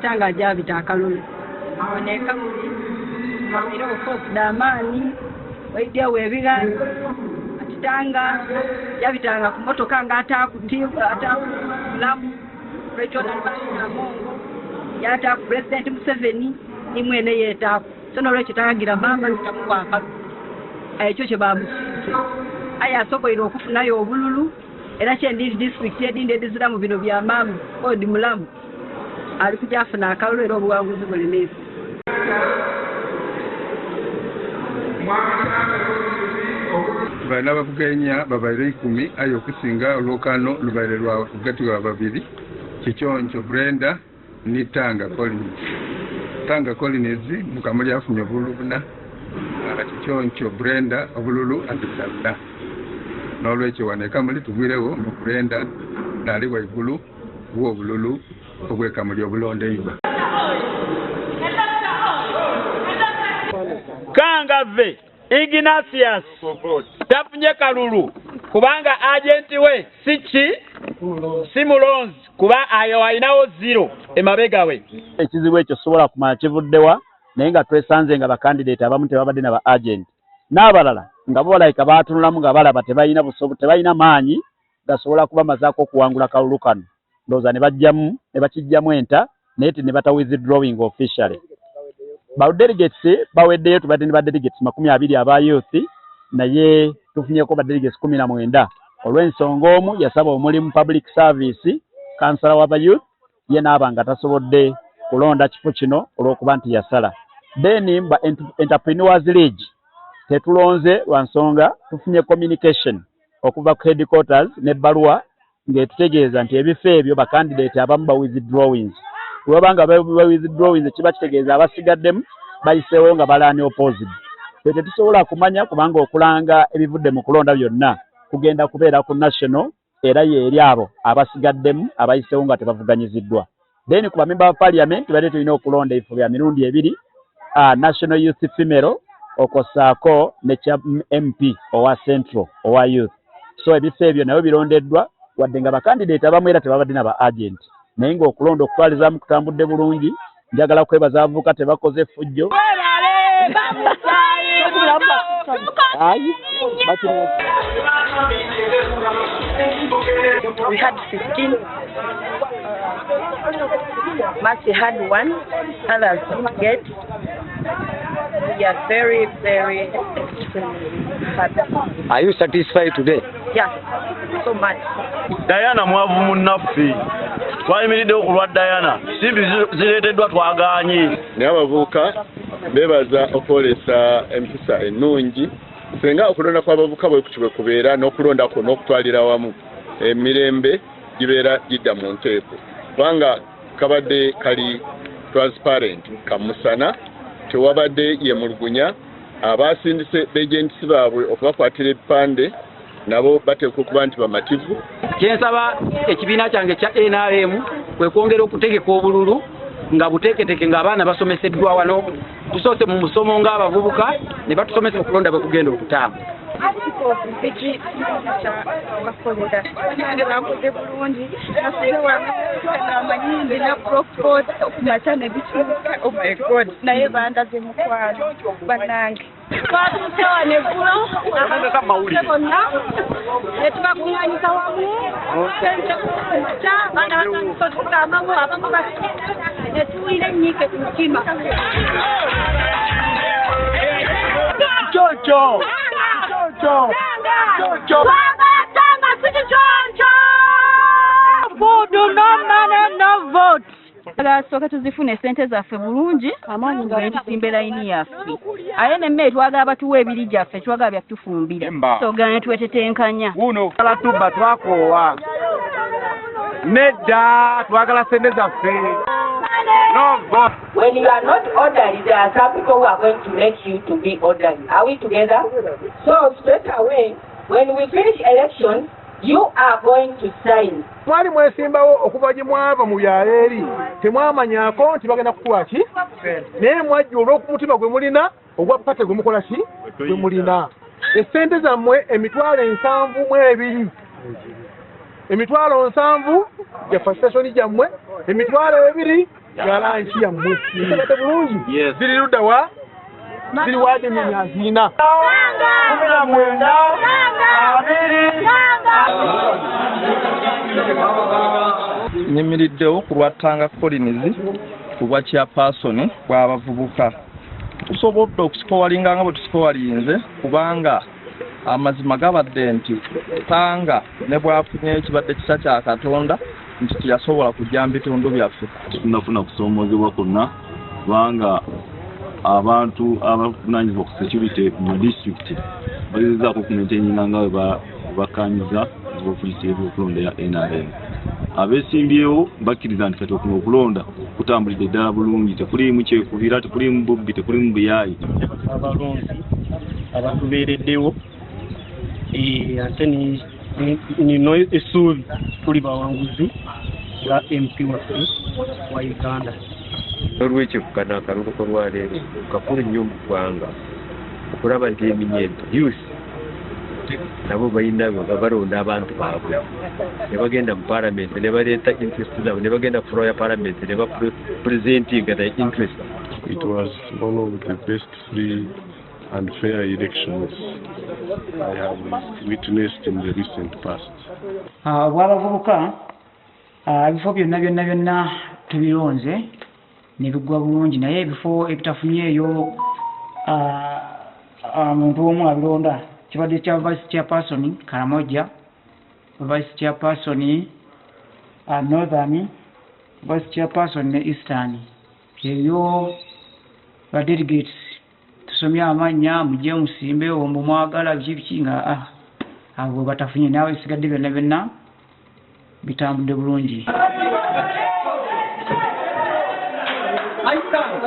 tanga jabita akalulu oneka mabiro force damani waidia webiga atitanga jabitanga kumotoka nga atakutiwa atakulamu Regional na Mongo yata President Museveni imwene yetaku sono lwecho tagira mama ntakwaka ekyo kye babu aya soko ilo okufunayo obululu era kyendiri district yedinde diziramu bino bya mama odi mulamu ali kujafuna akalulu era obuwanguzi bulemezi bana bavuganya babaire 10 ayo kusinga olwokano lubaire lwa kugati wa babiri Kichoncho Brenda ni Tanga Collins mukamuli afunye obululu Kichoncho Brenda obululu atisalla n'olwekyo wanekamuli tugwirewo mu Brenda nali waigulu bw'obululu obwekamuli obulonde iba Kangave Ignatius tafunye kalulu kubanga agenti we Simulonzi kuba ayo ayinawo 0 emabega we ekizibu ekyo sobola kumanya kivuddewa naye nga twesanze nga bakandidate abamu tebabadde na ba agent n'abalala nga bo like baatunulamu nga balaba tebalina busobozi tebalina maanyi gasobola kubamazaako okuwangula kalulu kano ndowooza ne bakijjamu enta naye ne bata withdrawing officially badelegates baweddeyo tubadde ne badelegates 20 aba youth naye tufunyeko badelegates 19 olw'ensonga omu yasaba omulimu public service kansala wa youth ye n'abanga tasobodde kulonda kifo kino olw'okuba nti yasala then ba entrepreneurs league tetulonze lwansonga tufunye communication okuva ku headquarters n'ebbaluwa ng'etutegeeza nti ebifo ebyo bakandidate abamu ba withdrawings kubanga ba withdrawings kiba kitegeeza abasigaddemu bayiseewo nga balaani opposite tetusobola kumanya kubanga okulanga ebivudde mu kulonda byonna kugenda kubeera ku national era eri abo abasigaddemu abayiseewo nga tebavuganyiziddwa then ku bamemba ba parliament badde tulina okulonda ebifo bya mirundi ebiri national youth female okosaako ne MP owa central owa youth so ebifo ebyo nabyo birondeddwa wadde nga bakandidate abamu era tebabadde na ba agent naye ng'okulonda okutwalizaamu kutambudde bulungi njagala kwebaza abavubuka tebakoze effujjo We had 15. Mercy had 1. Others didn't get. We are very, very happy. Are you satisfied today? Yeah, so much. Diana mwavu munnaffe twayimiridde okulwa Diana simbi zireeteddwa twagaanye naye abavubuka bebaza okwolesa empisa ennungi senga okulonda kw'abavubuka bwe kubeera n'okulondako n'okutwalira wamu emirembe gibeera gidda mu nteeko kubanga kabadde kali transparent kamusana tewabadde yemulugunya abaasindise b'egentisi baabwe okubakwatira ebipande nabo bateekwa okuba nti bamativu. Kyensaba ekibiina kyange kya NRM kwe kwongera okutegeka obululu nga buteeketeeke ng'abaana basomeseddwa wano tusoose mu musomo ng'abavubuka ne batusomesa okulonda bwe kugenda okutamba. naye bandaze mukwano bannange netubakuŋŋanyisa wamu baana batandikaamamu abamu netuwulira enyiike ku mutima Soka tuzifune sente zaffe bulungi nga tusimbe layini yaffe aye nemmere twagala batuwa ebiri gyaffe twagala byatufumbira sogana netwetetenkanya uno kala tubba twakoowa nedda twagala sente zaffe. No vote. When you are not orderly, there are some people who are going to make you to be orderly. Are we together? So straight away, when we finish election, you are going to sign. Mwali mwesimbawo okuva gye mwava mu byalo eri temwamanyako nti bagenda kutuwa ki naye mwajja olw'okumutima gwe mulina ogwa pate gwe mukola ki gwe mulina essente zammwe emitwalo 7 emitwalo 7 ya fasitationi gyammwe emitwalo 2 garanti yammwe musobedde bulungi ziri ludda wa ziri wade minyazina 19 nyimiriddewo ku lwa Tanga Collins ku bwa chairperson bw'abavubuka tusobodde okusikowalinga nga bwe tusikowalinze kubanga amazima gabadde nti Tanga ne bwafunye ekibadde kisa kya Katonda nti tiyasobola kujja mu bitundu byaffe. Tunafuna kusoomozebwa kwonna kubanga abantu abavunaanyizibwa ku security mu disitulikiti bagezaako okumentenyinga nga bwe bakkaanyiza obufuliisa ebyokulonda ya NRM. Abeesimbyewo bakkiriza nti kati okuno okulonda kutambulidde ddala bulungi, tekuliimu kyekubira, tekuliimu bubbi, tekuliimu buyaayi. Abalonzi abatubeereddewo ate nino essuubi tuli bawanguzi nga MP waffe wa Uganda. Olw'ekyo kano akalulu kolwaleero kakulu nnyo mu ggwanga okulaba nti eminyeento youth nabo balina nga balonda abantu baabwe ne bagenda mu paalamenti ne baleeta interest zaabwe ne bagenda ku floor ya paalamenti ne bapresentinga the interest. It was one of the best free and fair elections I have witnessed in the recent past. Bw'abavubuka ebifo byonna tubironze ne biggwa bulungi, naye ebifo ebitafunyeeyo muntu omu abironda kibadde kya vice chairperson Karamoja, vice chairperson Northern, vice chairperson ne Eastern. Ebyo ba delegates tusomye amannya mujje musimbe ombo mwagala biki nga abo batafunye, nawe sigadde byonna bitambudde bulungi.